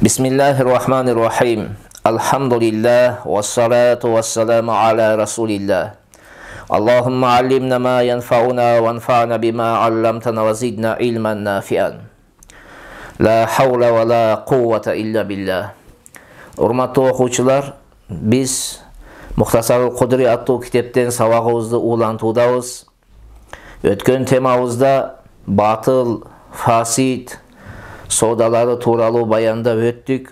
Bismillahirrahmanirrahim. Elhamdülillah ve salatu ve selamu ala Resulillah. Allahümme allimna ma yenfa'una ve enfa'na bima allamtana ve zidna ilmen nafi'an. La havle ve la kuvvete illa billah. Hurmatly okuwçular, biz Muhtasarul Kudri attуу kitepten sabagыбызды ulantуудабыз. Өткөн темабызда батыл, фасид саудалары тууралуу баяндап өттүк.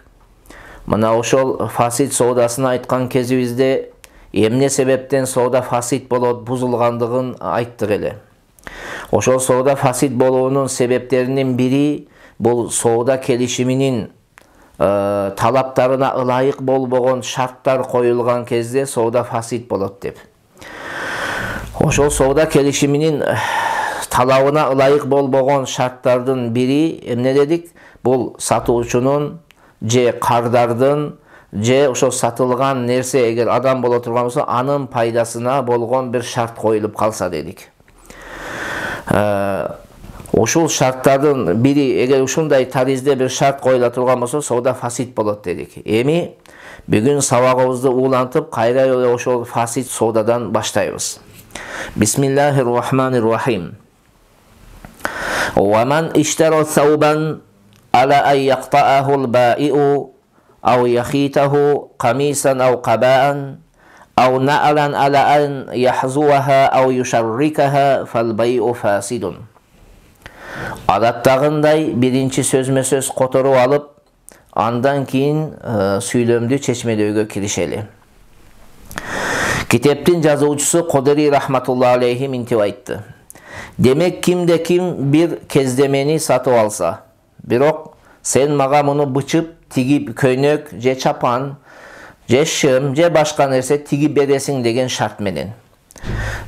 Мына ошол фасид саудасына айткан кезибизде эмне себептен сауда фасид болот, бузулгандыгын айттык эле. Ошол сауда фасид болуунун себептеринин бири бул сауда келишиминин талаптарына ылайык болбогон шарттар коюлган кезде сауда фасид болот деп. Ошол сауда келишиминин талабына ылайык болбогон шарттардын бири эмне дедик? Бул сатуучунун же кардардын же ошол сатылган нерсе эгер адам боло турган болсо анын пайдасына болгон бир шарт коюлуп калса дедик. Ошол шарттардын бири эгер ушундай таризде бир шарт коюла турган болсо сауда фасид болот дедик. Эми бүгүн сабагыбызды улантып кайра эле ошол фасид саудадан баштайбыз. Bismillahirrahmanirrahim. وَمَنْ اشْتَرَى ثَوْبًا عَلَى أَنْ يَقْطَعَهُ الْبَائِعُ أَوْ يَخِيطَهُ قَمِيصًا أَوْ قَبَاءً أَوْ نَعْلًا عَلَى أَنْ يَحْذُوَهَا أَوْ يُشَرِّكَهَا فَالْبَيْعُ فَاسِدٌ. Adattagындай биринчи сөзмө сөз которуп алып, андан кийин сүйлөмдү чечмелөөгө киришели. Китептин жазуучусу Кодери рахматулла алейхи мынтип айтты. Демек кимде ким бир кездемени сатып алса, бирок сен мага муну бычып, тигип көйнөк, же чапан, же шым, же башка нерсе тигип бересиң деген шарт менен.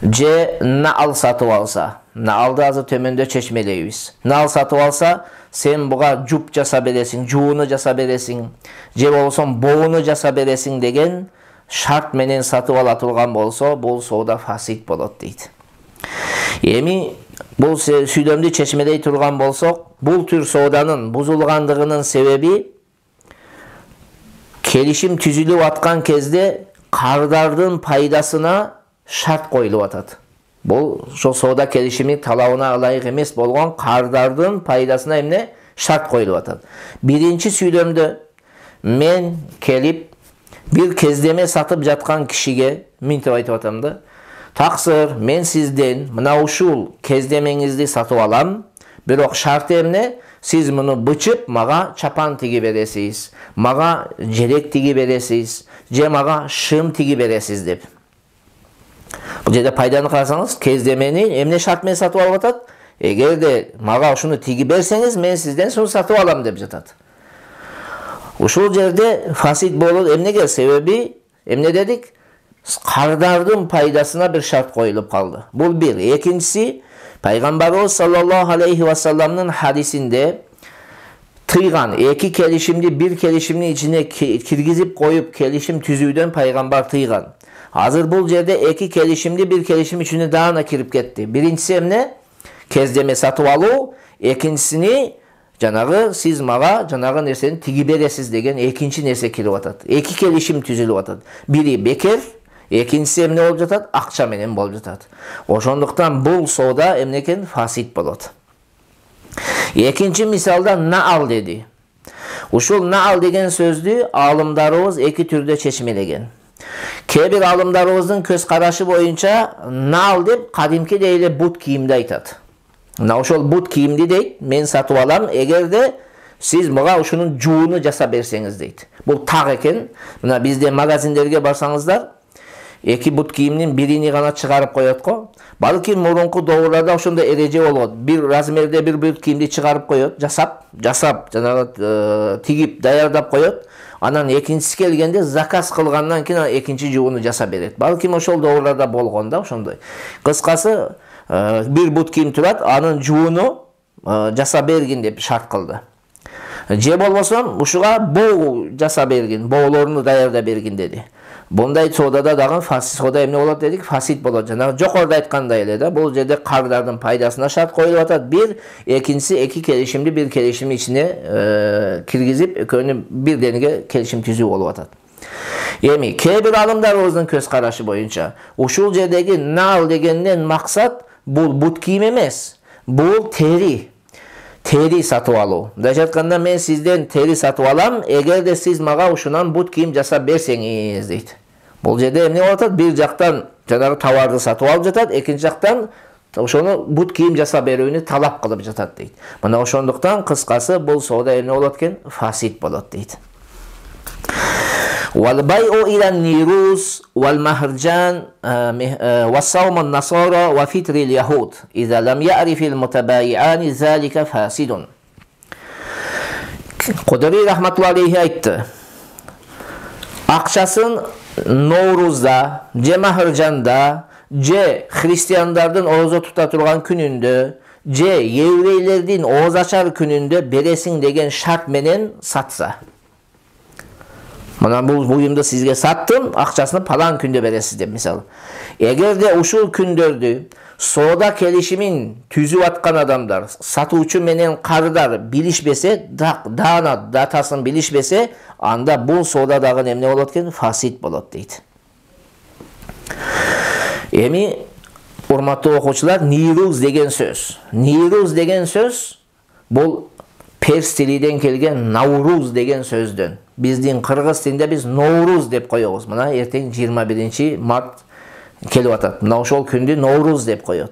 Же наал сатып алса, наалды азыр төмөндө чечмелейбиз. Наал сатып алса, сен буга жуп жаса бересиң, жууну жаса бересиң, же болсо боону жаса бересиң деген шарт менен сатып ала турган болсо, бул сауда фасид болот дейт. Эми бул сүйлөмдү чечмелей турган болсок, бул түр сауданын бузулгандыгынын себеби келишим түзүлүп аткан кезде кардардын пайдасына шарт коюлуп атат. Бул ошол сауда келишими талабына ылайык эмес болгон кардардын пайдасына эмне шарт коюлуп атат. Биринчи сүйлөмдө мен келип бир кездеме сатып жаткан кишиге мынтип айтып атам да: "Таксыр, мен сизден мына ушул кездемеңизди сатып алам, бирок шарты эмне? Сиз муну бычып мага чапан тиги бересиз, мага желек тиги бересиз, же мага шым тиги бересиз" деп. Бул жерде пайданы карасаңыз, кездемени эмне шарт менен сатып алып атат? Эгерде мага ушуну тиги берсеңиз, мен сизден шуну сатып алам деп жатат. Ушул жерде фасид болот. Эмнеге? Себеби эмне дедик? Кардардын пайдасына бир шарт коюлуп калды. Бул бир. Экинчиси, Пайгамбарыбыз саллаллаху алейхи ва салламдын хадисинде тыйган эки келишимди бир келишимдин ичине киргизип коюп келишим түзүүдөн Пайгамбар тыйган. Азыр бул жерде эки келишимди бир келишим ичине даана кирип кетти. Биринчиси эмне? Кездеме сатып алуу, экинчисини жанагы сиз мага жанагы нерсени тиги бересиз деген экинчи нерсе кирип атат. Эки келишим түзүлүп атат. Бири бекер, экинчиси эмне болуп жатат? Акча менен болуп жатат. Ошондуктан бул сауда эмне экен? Фасид болот. Экинчи мисалда наал деди. Ушул наал деген сөздү алымдарыбыз эки түрдө чечмелеген. Кээ бир алымдарыбыздын көз карашы боюнча наал деп кадимки эле бут кийимди айтат. Мына ошол бут кийимди дейт, мен сатып алам, эгерде сиз мага ушунун жууну жаса берсеңиз дейт. Бул так экен. Мына бизде магазиндерге барсаңыздар, эки бут кийимдин бирини гана чыгарып коет го. Балким мурунку доорларда ошондой эреже болгон. Бир размерде бир бут кийимди чыгарып коет, жасап, жанагы тигип даярдап коет. Анан экинчиси келгенде заказ кылгандан кийин экинчи жууну жаса берет. Балким ошол доорларда болгон да ошондой. Кыскасы, бир бут кийим турат, анын жууну жаса бергин деп шарт кылды. Же болбосо ушуга боо жаса бергин, боолорун даярда бергин деди. Bunday soodada dagы фасид соода эмне болот дедик? Фасид болот. Жанагы жокоруда айткандай эле да, бул жерде кардардын пайдасына шарт коюлуп атат. Бир, экинчиси эки келишимди бир келишимдин ичине киргизип, экөөнү бирдениге келишим түзүү болуп атат. Эми кээ бир алымдарыбыздын көз карашы боюнча ушул жердеги нал дегенден максат бул бут кийим эмес. Бул тери. Teri сатып алуу. Мындайча айтканда мен сизден тери сатып алам, эгерде сиз мага ушунан бут кийим жасап берсеңиз дейт. Бул жерде эмне болуп атат? Бир жактан жанагы товарды сатып алып жатат, экинчи жактан ошону бут кийим жасап берүүнү талап кылып жатат дейт. Мына ошондуктан кыскасы бул соода эмне болот экен? Фасид болот дейт. والبيع إلى النيروز والمهرجان وصوم النصارى وفطر اليهود إذا لم يعرف المتبايعان ذلك فاسد. Kudri rahmetullahi aleyhi aytdı. Akçasın Novruzda, je Mahırcanda, je Hristiyanlardan oruza tuta turgan gününde, je Yevreylerden oğuz açar gününde beresin degen şart menen satsa. Mana bu buyumdu sizge sattım, akçasını palan günde beresiz deb misal. Egerde uşul kündördü sooda kelişimin tüzüp atkan adamlar, satuvçu menen kardar bilişbese, datasın bilişbese, anda bu sooda dagı emne bolot eken? Fasid bolot deydi. Emi urmatlı okuçular, niruz degen söz. Niruz degen söz, bu Pers tiliden kelgen Navruz degen sözdön. Bizdin Kırgız tilinde biz Novruz dep koyuyoruz. Mına erteң 21 Mart kelip atat. Mına ошол күндү Novruz dep koyot.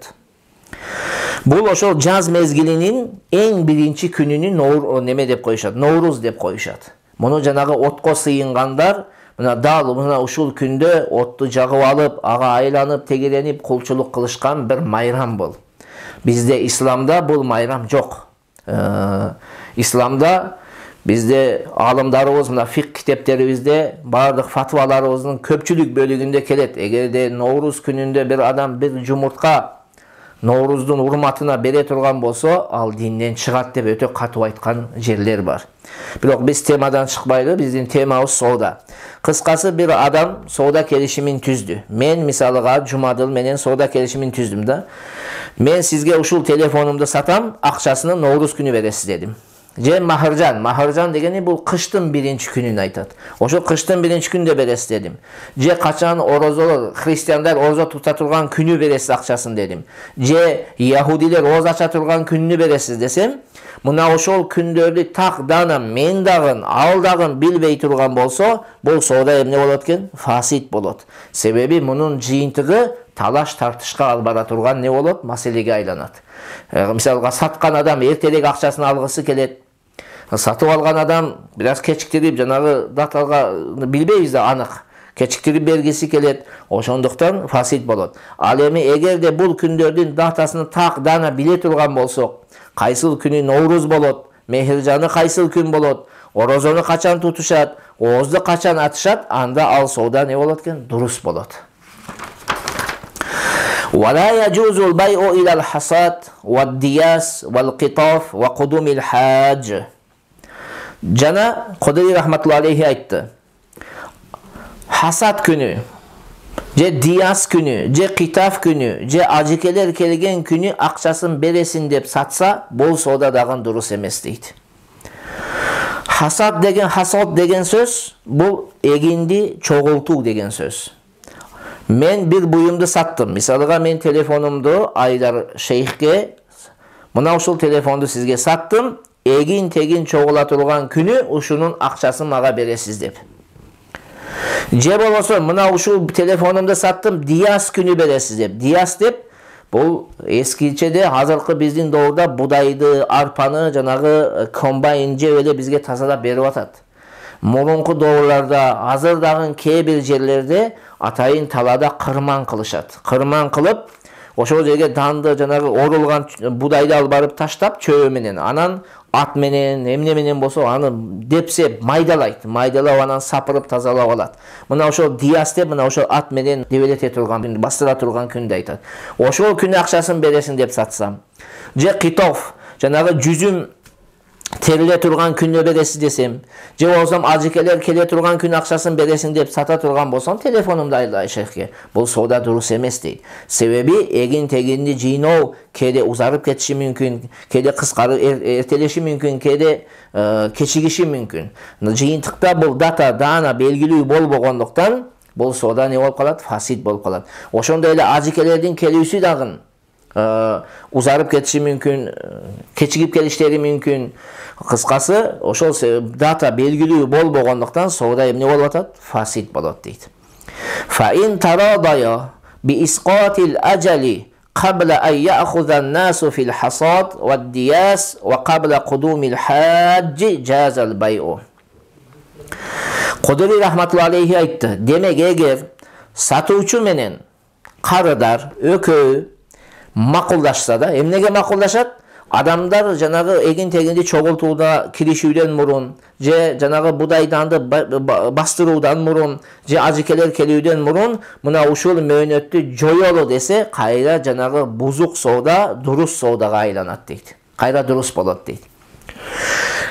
Бул ошол жаз мезгилинин эң биринчи күнүнү неме деп коюшат? Novruz деп коюшат. Муну жанагы отко сыйынгандар мына ушул күндө отту жагып алып, ага айланып, тегеренип, кулчулук кылышкан бир майрам бул. Бизде исламда бул майрам жок. İslamda bizde alımlarımız, fıkh kitaplarımızda bardıq fatvalarımızın köpçülük bölüğünde kelet. Eğer de Novruz gününde bir adam bir cumurtka Novruz'un hurmatına bere turgan bolsa, al dinden çıgat dep öte katı aytkan yerler var. Biroq biz temadan çıkmaylı, bizim temamız sooda. Kıskası bir adam sooda kelişimin tüzdü. Men misalıga cumadıl menen sooda kelişimin tüzdüm da. Men sizge uşul telefonumda satam, akçasını Novruz günü veresiz dedim. Je Mahırcan. Mahırcan degeni bu kıştın birinci gününü aytat. Oşo kıştın birinci günde beresiz dedim. Je kaçan orozolor, Hristiyanlar oruza tuta turgan günü beresiz akçasını dedim. Je Yahudiler oruç aça turgan gününü beresiz desem, mına oşol kündörlü tak dana men dagın, al dagın bilbey turgan bolsa, bol sooda emne bolot eken? Fasid bolot. Sebebi munun jıyıntıgı talaş tartışka albara turgan ne bolot? Maselege aylanat. Misalga satkan adam ertelek akçasını algısı kelet. Satıp algan adam biraz keçiktirip janagı datalga bilbeybiz da anık. Keçiktirip bergisi kelet. Oşonduktan fasid bolot. Al эми эгерде бул күндөрдүн датасын так дана биле турган болсок, кайсыл күнү Novruz болот, Мехиржаны кайсыл күн болот, орозону качан тутушат, оозду качан атышат, анда ал соода не болот экен? Дурус болот. ولا يجوز البيع إلى الحصاد والدياس والقطاف وقدوم الحاج. Jana Kudri rahmetullahi aleyhi aytdı. Hasat günü, je diyas günü, je qitaf günü, je ajikeler kelgen günü akçaсын beresin dep satsa, bol sooda dagın durus emes deydi. Hasat degen söz, bu egindi çoğultuu degen söz. Men bir buyumdu sattım. Misalıga men telefonumdu Aydar Şeyh'e, mına uşul telefondu sizge sattım. Egin tegin çoğulatılgan günü uşunun akçaсын maga beresiz dep. Je bolsa mına uşul telefonumda sattım, diyas günü beresiz dep. Diyas dep bu eskiçede hazırkı bizdin doğuda budaydı, arpanı, janagı kombayn je öyle bizge tazalap berip atat. Murunku doğularda hazırdağın kee bir yerlerde atayın talada kırman kılışat. Kırman kılıp oşo жерге dandı janagı orulgan budaydı al barıp taştap çöğü menen. Anan at menen, emne menen bolsa аны депсеп майдалайт. Майдалап анан сапырып тазалап алат. Мына ошол дияс деп, мына ошол ат менен дебелете турган, бастыра турган күндө айтат. Ошол күнү акчасын бересин деп сатсам. Же китов, жанагы жүзүм териле турган күндө бересиз десем, же болбосо ажыкелер келе турган күн акчасын бересиң деп сата турган болсом, телефонумду айла шейхке. Бул соода дурус эмес дейт. Себеби эгин тегинди жыйноо кээде узарып кетиши мүмкүн, кээде кыскарып эртелеши мүмкүн, кээде кечигиши мүмкүн. Жыйынтыкта бул дата, даана белгилүү болбогондуктан бул соода не болуп калат? Фасид болуп калат. Ошондой эле ажыкелердин келүүсү дагы узарып кетиши мүмкүн, кечигип келиштери мүмкүн. Кыскасы, ошол дата белгилүү болбогондуктан соода эмне болуп атат? Фасид болот дейт. Fa in taradaya bi isqatil ajali qabla an ya'khudha an-nasu fil hasad wad-diyas wa qabla qudumil hajj jaza al-bay'u. Qudri rahmatullohi alayhi aytdı. Demek eğer satuvchu menen karıdar, ökö makullaşsa da, emnege makullaşat? Adamlar janagı egin tegindi çogultuuda kirişүүдөн murun, je janagı budaydanды bastırуудан murun, je ajikeler kelүүдөн murun, muna ушул möөнөттү жоёлу dese, kayra janagı buzuk sooda, durus soodaga айланат дейт. Kayra durus bolot дейт.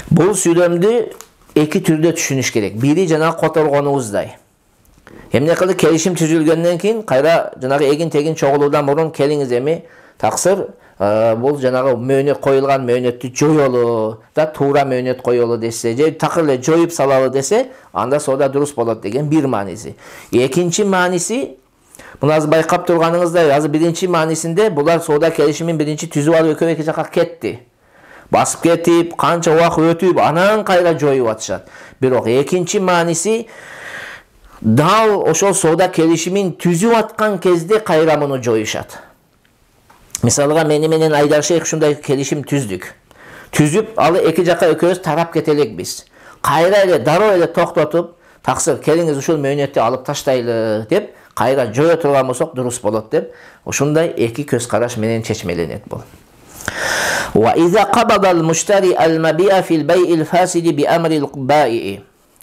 Бул сүйлөмдү эки түрдө түшүнүш керек. Бири жанагы которгонубуздай. Эмне кылды? Келишим түзүлгөндөн кийин кайра жанагы эгин тегин чогулуудан мурун келиңиz эми таксыр бул жанагы мөөнөт коюлган мөөнөттү жоёлу да туура мөөнөт коюлу десе, же такыр эле жоюп салалы десе, анда соода дурус болот деген бир мааниси. Экинчи мааниси, муну азыр байкап турганыңыздай, азыр биринчи маанисинде булар соода келишимин биринчи түзүп алып экөө эки жакка кетти. Басып кетип, канча убакыт өтүп, анан кайра жоюп атышат. Бирок экинчи мааниси, дал ошол соода келишимин түзүп аткан кезде кайра муну жоюшат. Мисалга мени менен Айдар шейх ушундай келишим түздүк. Түзүп, алы эки жакка экөөбүз тарап кетелекбиз. Кайра эле дароо эле токтотуп, таксыр келиңиз ушул мөөнөттү алып таштайлы деп, кайра жое турган болсок дурус болот деп, ушундай эки көз караш менен чечмеленет бул. Wa iza qabada al-mushtari al-mabi'a fil bay'il fasidi bi amri al-ba'i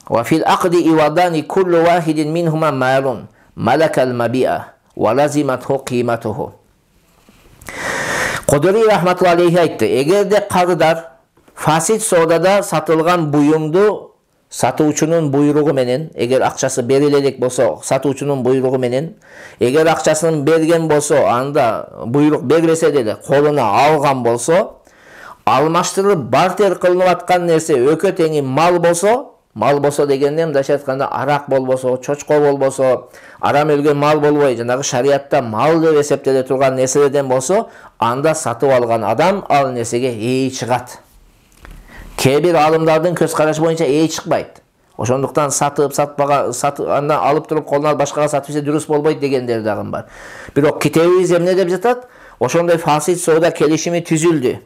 wa fil aqdi iwadani kullu wahidin minhuma malun malaka al-mabi'a wa lazimathu qimatuhu. Qudri rahmatullohi alayhi aytdı. Egerde karıdar fasit soodada satılgan buyumdu satuvchunun buyruğu menen, eğer akçası berilelek bolsa satuvchunun buyruğu menen, eğer akçasını bergen bolsa, anda buyruk berбесе деле koluna algan bolsa, almaштырылып бартер кылынып аткан нерсе өкө теңи мал болсо дегенде мындайча айтканда арак болбосо, чочко болбосо, арам өлгөн мал болбой, жанагы шариятта мал деп эсептеле турган нерселерден болсо, анда сатып алган адам ал нерсеге эй чыгат. Кээ бир алымдардын көз карашы боюнча эй чыкпайт. Ошондуктан андан алып туруп колуна башкага сатып ийсе дурус болбойт дегендер дагы бар. Бирок китебибиз эмне деп жатат? Ошондой фасид соода келишими түзүлдү.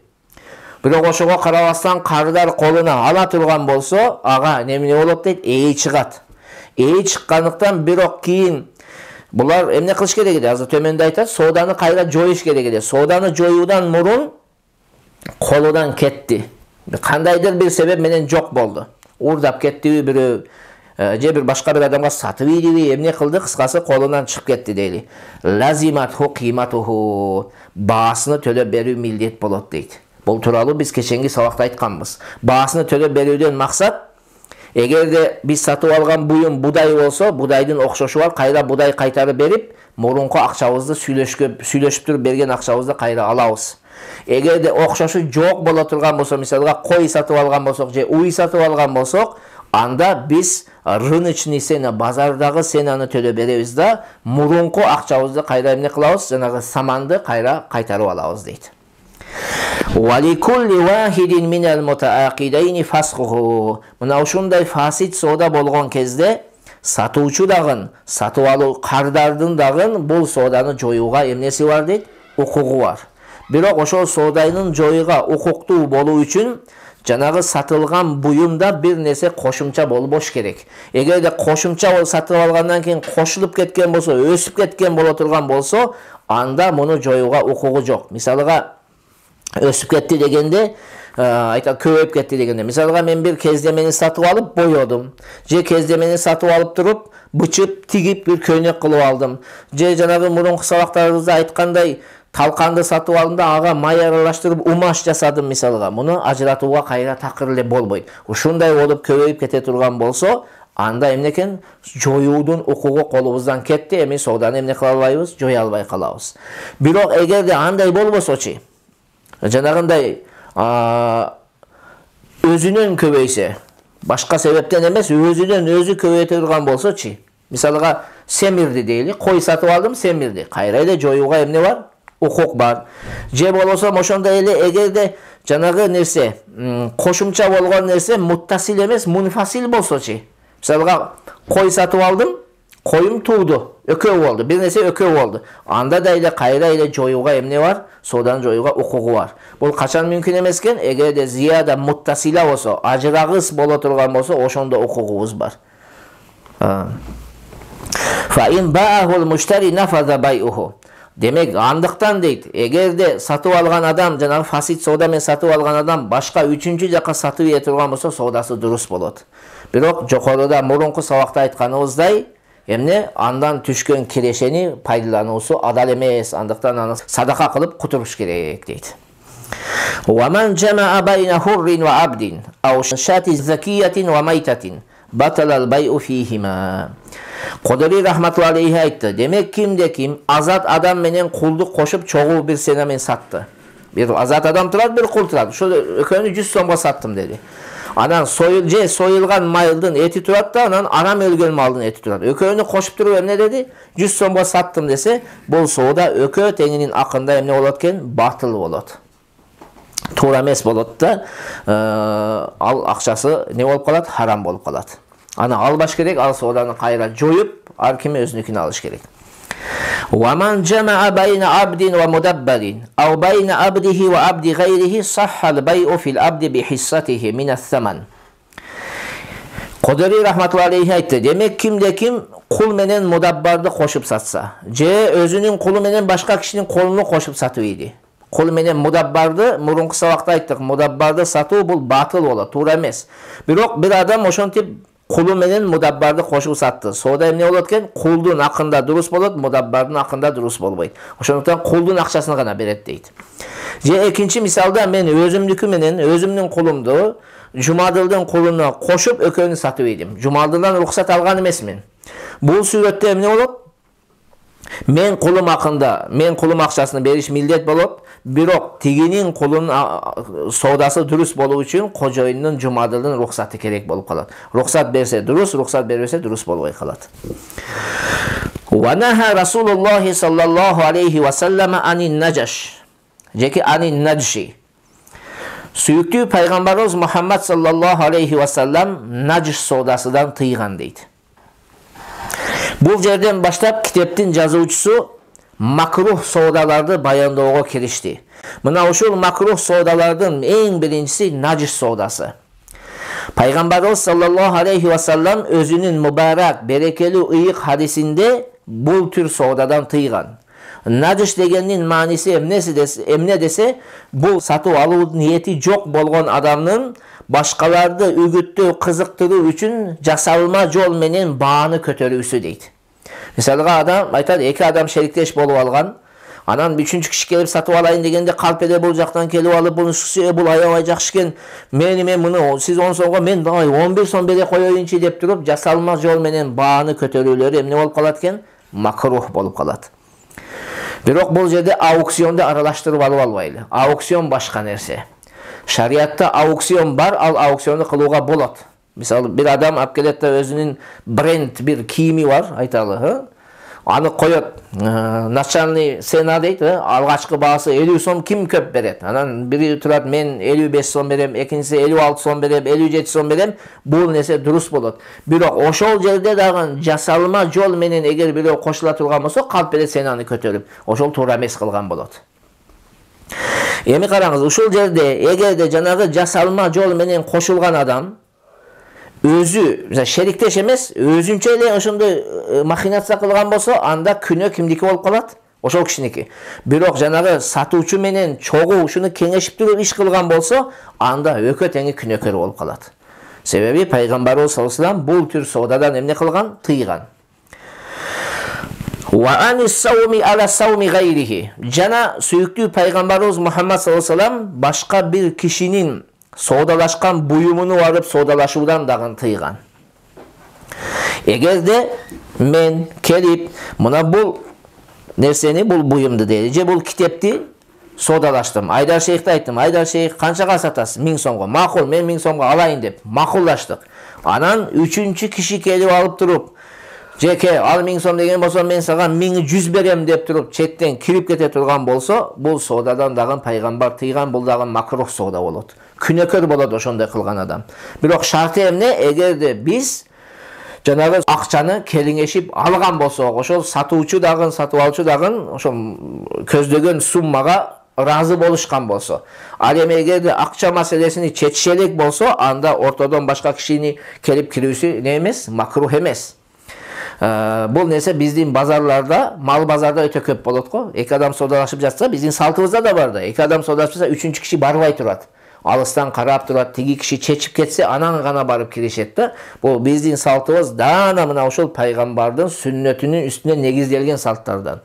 Бирок ошого карабастан карыдар колуна ала турган болсо, ага эмне болот дейт? Эй чыгат. Эй чыккандыктан бирок кийин булар эмне кылыш керек эди? Азыр төмөндө айтат, сооданы кайра жоюш керек эди. Сооданы жоюудан мурун колудан кетти. Кандайдыр бир себеп менен жок болду. Урдап кеттиби бирөө, же бир башка бир адамга сатып ийдиби, эмне кылды? Кыскасы колунан чыгып кетти дейли. Лазиматху кыйматуху, баасыны төлөп берүү милдет болот дейт. Бул тууралуу биз кеченги сабакта айтканбыз. Баасыны төлөп берүүдөн максат, эгерде биз сатып алган буюм будай болсо, будайдын окшошу бар, кайра будай кайтарып берип, мурунку акчабызды сүйлөшүп туруп берген акчабызды кайра алабыз. Эгерде окшошу жок боло турган болсо, мисалга кой сатып алган болсок же уй сатып алган болсок, анда биз рыночный цена, базардагы ценаны төлөп беребиз да, мурунку акчабызды кайра эмне кылабыз? Жанагы саманды кайра кайтарып алабыз дейт. Валикулли вахидин минал мутаакидайни фасхуху. Мына ушундай фасид соода болгон кезде сатуучу дагы, сатып алуу кардардын дагы бул сооданы жоюуга эмнеси бар дейт? Укугу бар. Бирок ошол соодайнын жоюуга укуктуу болуу үчүн жанагы сатылган буюмда бир нерсе кошумча болбош керек. Эгерде кошумча сатып алгандан кийин кошулуп кеткен болсо, өсүп кеткен боло турган болсо, анда муну жоюуга укугу жок. Мисалга өсүп кетти дегенде, көбөйүп кетти дегенде, мисалга мен бир кездемени сатып алып боёдум, же кездемени сатып алып туруп бычып, тигип бир көйнөк кылып алдым, же жанагы мурунку сабактарыбызда айткандай талканды сатып алдым да ага май аралаштырып умаш жасадым мисалга. Муну ажыратууга кайра такыр эле болбойт. Ушундай болуп көбөйүп кете турган болсо, анда эмне экен? Жоюудун укугу колубуздан кетти. Эми сооданы эмне кыла албайбыз? Жоя албай калабыз. Бирок эгерде андай болбосочу, жанагындай өзүнөн көбөйсө, башка себептен эмес, өзүнөн өзү көбөйө турган болсочу. Мисалга семирди дейли, кой сатып алдым, семирди. Кайра эле жоюуга эмне бар? Укук бар. Же болбосо ошондой эле эгерде жанагы нерсе, кошумча болгон нерсе муттасил эмес, мунфасил болсочу. Мисалга кой сатып алдым, коюм тууду, экөө болду, бир нерсе экөө болду. Анда да эле кайра эле жоюуга эмне бар? Сооданы жоюуга укугу бар. Бул качан мүмкүн эмес экен? Эгерде зияда муттасила болсо, ажырагыс боло турган болсо, ошондо укугубуз бар. Fa in ba'ahul mushtari nafadha bay'uhu. Demek андыктан дейт, эгерде сатып алган адам, жанагы фасид соода менен сатып алган адам башка үчүнчү жака сатып ие турган болсо, соодасы дурус болот. Бирок жокоруда мурунку сабакта айтканыбыздай, эмне андан түшкөн кирешени пайдалануусу адал эмес, андыктан аны садака кылып кутуруш керек дейт. Wa man jama'a bayna hurrin wa 'abdin aw shati zakiyatin wa maytatin batala al-bay'u fihima. Kodori rahmetullahi aleyhi aytты. Demek kimde kim azat adam menen kulduk koşup çoğu bir sene men sattı. Bir azat adam turad, bir kul turad. Şu ökönü 100 somga sattım dedi. Anan soyulgan mayıldın eti turad da anan aram ölgön maldın eti turad. Ökönü koşup durup ne dedi? 100 somga sattım dese, bol soğuda ökö teninin akında emne olatken batıl olat. Tuğra emes bolat da al akçası ne olup kalat? Haram bolup kalat. Ana albaş gerek, al soğudanı kayra joyup, ar kimi özünükünü alış gerek. وَمَنْ جَمَعَ بَيْنَ عَبْدٍ وَمُدَبَّرٍ اَوْ بَيْنَ عَبْدِهِ وَعَبْدِ غَيْرِهِ صَحَّ الْبَيْءُ فِي الْعَبْدِ بِحِصَّتِهِ مِنَ الثَّمَنِ. Koderi rahmetullahi aleyhi aytты. Demek kimde kim kul menen mudabbardı koşup satsa, özünün kulu menen başka kişinin kolunu koşup satıvıydı. Kul menen mudabbardı, murunku sabakta ayttık, mudabbardı satуу bul batıl ola, tuğra emes. Bir adam oşontip kulu menen mudabbardı koşup sattı. Soda emne olatken kuldun akında durus bolat, mudabbardın akında durus bolboyt. Oşontuktan kuldun akçasını gana beret deydi. Ekinci misalda men özümdükü menen, özümnün kulumdu, Jumadildin kuluna koşup ökönü satıp edim. Jumadildan ruhsat algan emesmin. Bu surette emne olat? Men kulum akında, men kulum akçasını beriş millet bolat. Birok tiginin kulun soodası dürüst bolu üçün kojoyunun Jumadildin ruhsatı kerek bolup kalat. Ruhsat berse durus, ruhsat bermese durus bolboy kalat. Wa naha Rasulullah sallallahu aleyhi ve sellem anin najash. Jeki anin najshi. Suyuktü Peygamberimiz Muhammed sallallahu aleyhi ve sellem naciş soodasıdan tıygan deydi. Bu yerden başlap kitaptin жазуучусу makruh soodalardı bayandoogo kirişti. Mına uşul makruh soodalardın en birincisi naciş soodası. Peygamberimiz sallallahu aleyhi ve sellem özünün mübarek, berekeli, ıyık hadisinde bu tür soodadan tıygan. Naciş degenin manisi emne dese, bu satып alуу niyeti jok bolgon adamın başkalarda ügüttü, kızıktırуу üçün jasalma jol menen baаны көтөрүүsü deydi. Misalga adam aytadi, iki adam şerikteş bolup algan, anan üçüncü kişi gelip satıp alayın degende kalp ele bul jaktan kelip alıp bunu susuyor, bul ayabay jakşı eken, men bunu siz 10 so'mga men 11 so'm bere koyoyunçu dep turup jasalma jol menen baаны көтөрүүлөрү emne bolup kalat eken? Makruh bolup kalat. Birok bu yerde auksionda aralaştırıp alıp albaylı. Auksion başka nerse. Şariatta auksion var, al auksiyonu kılууга bolat. Misal bir adam apkelette özünün brand bir kiyimi var, aytalı. Anı koyot, начальный сена deydi, algaçkı baası 50 so'm kim köp beret? Anan biri turat men 55 so'm berem, ekincisi 56 so'm berem, 57 so'm berem, bu nese durus bolat. Birok oşol jerde dagın jasalma jol menen eger biri koşula turgan bolsa, kalp bere senany kötörüp, oşol tуура эмес kılgan bolat. Emi karаңыз, uşul jerde egerde janagı jasalma jol menen koşulgan adam özü, şerikteş emes, özünçe ele oşondoy machinatsiya kılgan bolsa, anda күнөө kimdiki bolup kalat? Oşol kişiniki. Birok janagı satуучу menen çoğu uşunu kеңешип turup iş kılgan bolsa, anda ökö teňi күнөкөр bolup kalat. Sebebi Peygamberimiz sallallahu aleyhi ve sellem bu tür soodadan emne kılgan? Tıygan. Wa anis savmi ala savmi gayrihi. Jana suyuktүү пайгамбарыбыз Muhammed sallallahu aleyhi ve sellem başka bir kişinin soodalaşkan buyumunu varıp soodalашуудан dagın tıygan. Egerde men kelip mına bul nerseni, bul buyumdu deydi. Je bul kitepti soodalaştım. Aydar Şeyh'te ayttım. Aydar Şeyh kançaga satасыз? 1000 сомго. Макул, men 1000 сомго alayın dep макулдаштык. Anan üçüncü kişi kelip alıp turup Jeke al 1000 сом деген болсо мен сага 1100 берем деп туруп четтен кирип кете турган болсо, бул соодадан дагы пайгамбар тыйган, бул дагы макрух соода болот. Күнөкөр болот ошондой кылган адам. Бирок шарты эмне? Эгерде биз жанагы акчаны келиңешип алган болсок, ошол сатуучу дагы, сатып алуучу дагы ошол көздөгөн суммага разы болушкан болсо. Ал эми эгерде акча маселесини чечише элек болсо, анда ортодон башка кишини келип кирүүсү не эмес? Макрух эмес. Бул нерсе биздин базарларда, мал базарда өтө көп болот го. Эки адам соодалашып жатса, биздин салтыбызда да бар да. Эки адам соодалашып жатса, үчүнчү киши барбай турат. Алыстан карап турат, тиги киши чечип кетсе, анан гана барып киришет да. Бул биздин салтыбыз даана мына ошол пайгамбардын сүннөтүнүн үстүнө негизделген салттардан.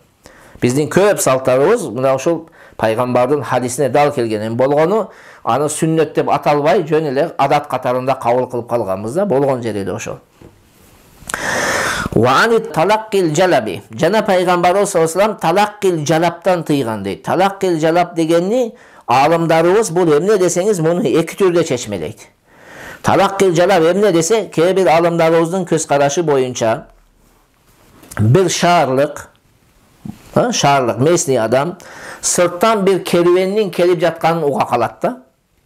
Биздин көп салттарыбыз мына ошол пайгамбардын хадисине дал келген. Эми болгону аны сүннөт деп аталбай, жөн эле адат катарында кабыл кылып калганбыз да, болгон жери да ошол. Wa anit talaqqil jalabi. Jana пайгамбарыбыз sallallahu aleyhi ve sellem talaqqil jalaptan tıygan deydi. Talaqqil jalap degenni alımdarыбыз bul emne desеңiz bunu iki türde çeşmeleydi. Talaqqil jalap emne dese, bir alımdarыбыздын көз карашы boyunca bir şaarlık mesni adam sırttan bir kerüveninin kelip жатканын uga kalat da.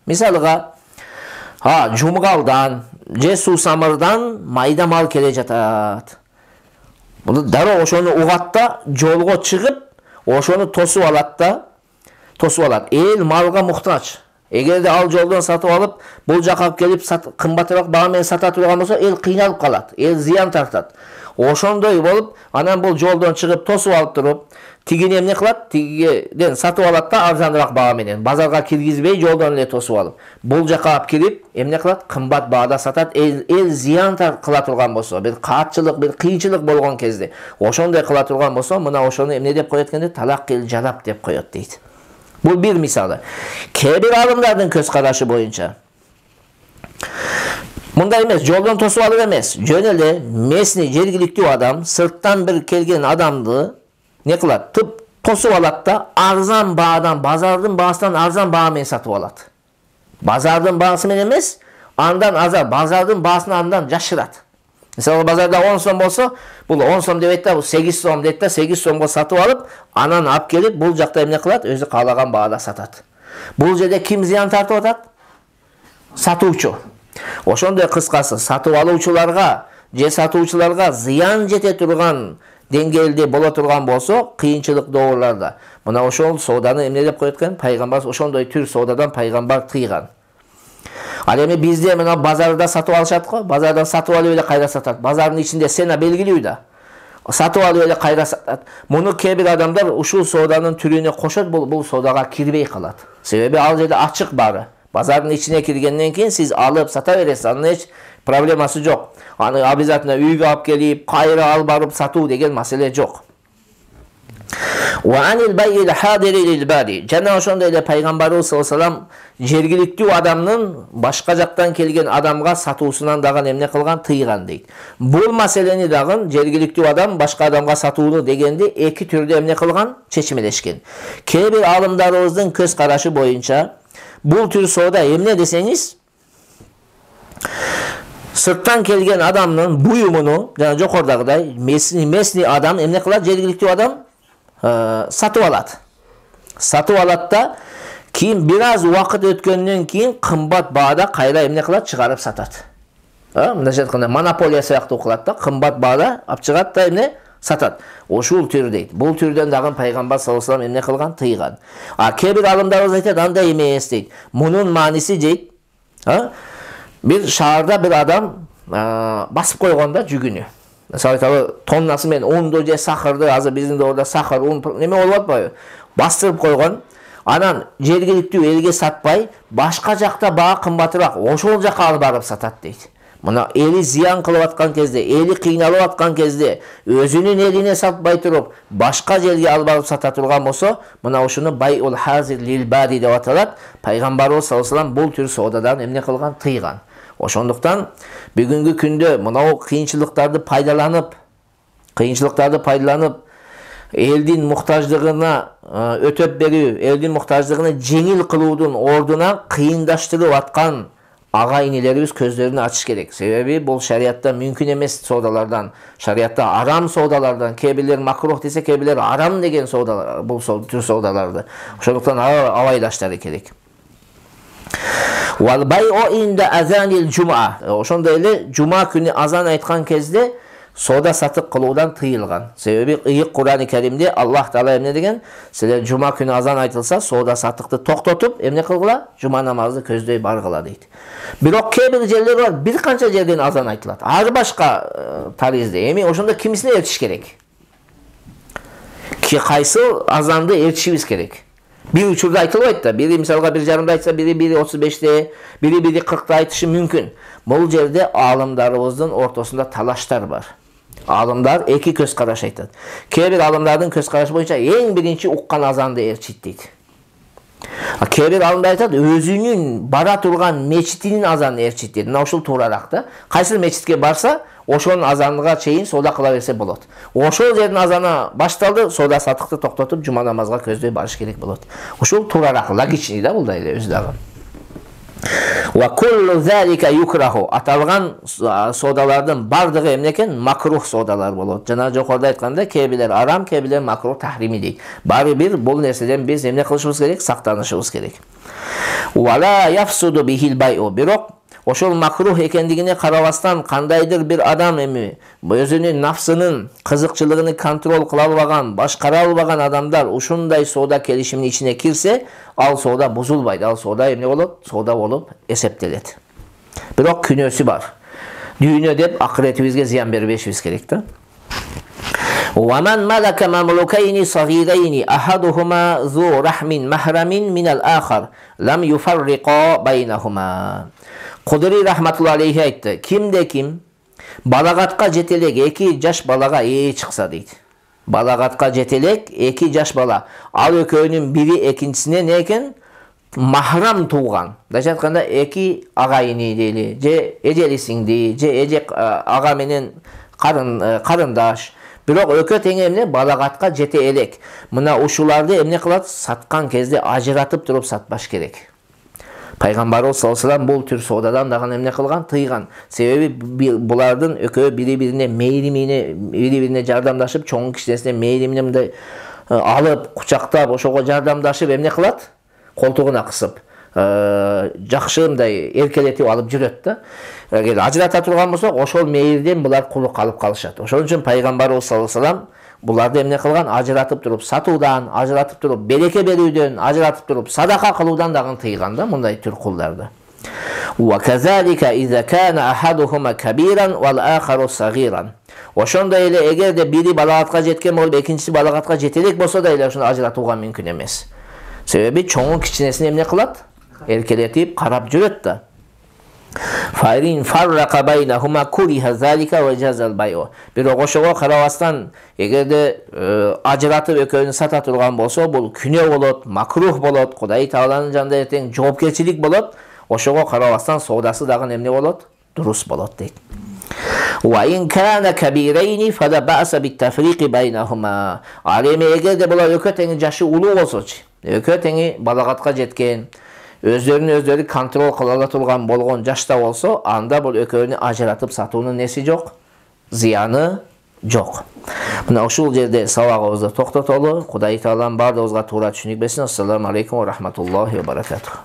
Misalıga Jumgaldan, je Susamırdan mayda mal kele jatat. Bunu daro oşonu ugat da jolgo çıkıp oşonu tosup alat da El malga muhtaç. Eğer de al joldan satıp alıp bul jaka kelip kımbatırak bağa menен sata turgan bolsa, el kıynalıp kalat. El ziyan tartat. Oşondoy bolup anan bul joldan çıkıp tosup alıp turup tigini emne kılat? Tigiden satıp alat da arzanırak bağa menen. Bazarga kirgizbey joldan ele tosup alıp. Bul jaka alып kirip emne kılat? Kımbat bağda satat. El ziyan kıla turgan bolsa, bir kaatçılık, bir kıyınçılık bolgon kezde. Oşondoy kıla turgan bolsa, mına oşonu emne dep koyot ekende? Talaqqil jalap dep koyot deydi. Bu bir misalı. Bir alımlardın köz karaşı boyunca. Bunda emez, joldan tosup alıp emez. Jön ele mesni jergilikli adam, sırttan bir kelgen adamdı. Ne kılat? Tıp tosup alat da arzan bağdan, bazardın bağısından arzan bağa men satıp alat. Bazardın bağısı men emez, andan azar, bazardın bağısını andan jaşırat. Mesela bazarda 10 som bolsa, bul 10 som debet da, bu 8 som debet da, 8 somgo satıp alıp, anan ap gelip, bul jakta emne kılat? Özü kalagan bağda satat. Bul jerde kim ziyan tartıp atat? Satuvçu. Oşondoy kıskası, satıp aluvçularga, je satuvçularga ziyan jete turgan dengelde bola turgan bolsa, kıyınçılık doğrularda. Mına oşol soodаны emne dep koyot eken? Пайгамбар oşondoy tür soodadan пайгамбар tıygan. Al эми bizde mına bazarda satıp alışat go. Bazardan satıp alıp ele kayra satat. Bazarın içinde sena belgiliyor da. Satıp alıp ele kayra satat. Bunu bir adamlar uşul soodanın türüne koşat, bu soodaga kirbey kalat. Sebebi al jerde açık bari. Bazarın içine kirgenden keyin siz alıp sata beresiz. Anın hiç probleması yok. Hani abizatına uyga alıp gelip kayra al barıp satуу degen masele yok. Wa anil bay'il hadiri lil bari. Jana oşonda ele Peygamberimiz sallallahu aleyhi ve sellem jergilikli adamın başka jaktan kelgen adamga satuusundan dagı emne kılgan? Tıygan deydi. Bul maseleni dagı jergilikli adam başka adamga satuunu degende iki türde emne kılgan? Çeçimeleşken. Bir alımdarımыздın köz karaşı boyunca bul tür sooda emne deseniz, sırttan kelgen adamın buyumunu, yani jokordagıday mesni adam emne kılar? Jergilikli adam satıp alat. Satıp alat da keyin biraz vakit ötkenden keyin kımbat bağda kayra emne kılat? Çıkarıp satat. Mındaça ayтканда monopoliya сыяктуу кылат да, kımbat bağda ап чыгат da emne satat. Oşul tür deydi. Bul türden dagı Peygamber sallallahu aleyhi ve sellem emne kılgan? Tıygan. Bir alımdarımız aytат, anda emes deydi. Bunun manisi deydi. Bir şaharda bir adam basıp koyganda jügünü. Mesela aytalı tonnası men undu je sakırdı, azı bizim de orada sakır, un neme olup atpayбы? Bastırıp koygan. Anan jergilikli elge satpay, başka jakta bağı kımbatırak oşol jaka alıp barıp satat deydi. мына эли зыян кылып аткан кезде, эли кыйналып аткан кезде өзүнүн элине сатпай туруп башка жерге алып барып сата турган болсо, мына ушуну байул хазир лил бади деп аталат. Пайгамбарыбыз саллаллаху алейхи вассалам бул түр соодадан эмне кылган? Тыйган. Ошондуктан бүгүнкү күндө мынау кыйынчылыктарды пайдаланып, элдин муктаждыгына өтөп берүү, элдин муктаждыгына жеңил кылуудун ордуна кыйындаштырып аткан ага инелерибиз көздөрүн ачыш керек. Себеби бул шариатта мүмкүн эмес соодалардан, шариатта арам соодалардан, кээ бирлер макрух десе, кээ бирлер арам деген соодалар, бул түр соодаларды. Ошондуктан абайдаштары керек. Вал бай'у инда азанил жума. Ошондой эле жума күнү азан айткан кезде соода сатык кылуудан тыйылган. Себеби ыйык Кур'ан-ы Каримде Аллах Таала эмне деген? Силер жума күнү азан айтылса, соода сатыкты токтотуп, эмне кылгыла? Жума намазды көздөй баргыла дейт. Бирок кээ бир жерлер бар, бир канча жерден азан айтылат. Ар башка таризде. Эми ошондо кимисине эртиш керек? Кайсы азанды эртишибиз керек? Bir учурда айтылбайт да. Бири мисалга 1:30 айтса, бири 1:35-те, бири 1:40-та айтышы мүмкүн. Бул жерде алымдарыбыздын ортосунда талаштар бар. Алымдар эки көз караш айтат. Кээ бир алымдардын көз карашы боюнча эң биринчи уккан азанды ээрчит дейт. Кээ бир алымдар айтат, өзүнүн бара турган мечитинин азанын ээрчит дейт. Мына ушул туурараак да. Кайсы мечитке барса, ошонун азанга чейин соода кыла берсе болот. Ошол жердин азаны башталды, соода сатыкты токтотуп, жума намазга көздөй барыш керек болот. Ушул туурараак, логичный да бул да эле өзү дагы. Ва куллу залика юкраху. Аталган соодалардын бардыгы эмне экен? Макрух соодалар болот. Жана жогоруда айтканда, кээ бирлер арам, кээ бирлер макрух тахрими дейт. Баары бир бул нерседен биз эмне кылышыбыз керек? Сактанышыбыз керек. Вала яфсуду бихил бай'у. Бирок ошол макрух экендигине карабастан кандайдыр бир адам эми өзүнүн нафсынын кызыкчылыгын контроль кыла албаган, башкара албаган адамдар ушундай соода келишиминин ичине кирсе, ал соода бузулбайт. Ал соода эмне болот? Соода болуп эсептелет. Бирок күнөөсү бар. Дүйнө деп акыретибизге зыян бербешибиз керек да. ومن ملك مملوكين صغيرين أحدهما ذو رحم محرم من الآخر لم يفرقا بينهما. Кудри рахматулла алейхи айтты. Кимде ким балагатка жетелек эки жаш балага ээ чыкса дейт. Балагатка жетелек эки жаш бала. Ал экөөнүн бири экинчисине не экен? Махрам тууган. Дайча айтканда эки агайыны дейли, же эжели сиңди, же эже ага менен карындаш. Бирок экөө тең эмне? Балагатка жете элек. Мына ушуларды эмне кылат? Саткан кезде ажыратып туруп сатпаш керек. Пайгамбарыбыз саллаллаху алейхи вассалам бул түр соодадан дагы эмне кылган? Тыйган. Себеби булардын экөө бири-бирине мейримине, бири-бирине жардамдашып, чоң кичинесине мейримине мындай алып, кучактап, ошого жардамдашып эмне кылат? Колтугуна кысып, жакшы мындай эркелетип алып жүрөт да. Эгер ажырата турган болсок, ошол мейирден булар кулук алып калышат. Ошон үчүн Пайгамбарыбыз саллаллаху алейхи вассалам буларды эмне кылган? Ажыратып туруп сатуудан, ажыратып туруп береке берүүдөн, ажыратып туруп садака кылуудан дагы тыйган да мындай түр кулдарды. Ва казалика иза кана ахадухума кабиран вал ахару сагиран. Ошондой эле эгерде бири балагатка жеткен болуп, экинчиси балагатка жетелек болсо да эле ошону ажыратууга мүмкүн эмес. Себеби чоңу кичинесин эмне кылат? Эркелетип карап жүрөт да. Файрин фаррака байнахума куриха залика ва жазал байу. Бирок ошого карабастан эгерде ажыратып экөөнү сата турган болсо, бул күнөө болот, макрух болот, Кудай Тааланын жанында эртең жоопкерчилик болот. Ошого карабастан соодасы дагы эмне болот? Дурус болот дейт. Ва ин кана кабирайни фада баса биттафриqi байнахума. Ал эми эгерде булар экөө тең жашы улуу болсочу, экөө тең балагатка жеткен, өздөрүн контроль кыла ала турган болгон жашта болсо, анда бул экөөнү ажыратып сатуунун неси жок, зыяны жок. Мына ушул жерде сабагыбызды токтотолу. Кудай Таалам бардыгыбызга туура түшүнүк берсин. Ассаламу алейкум ва рахматуллахи ва баракатух.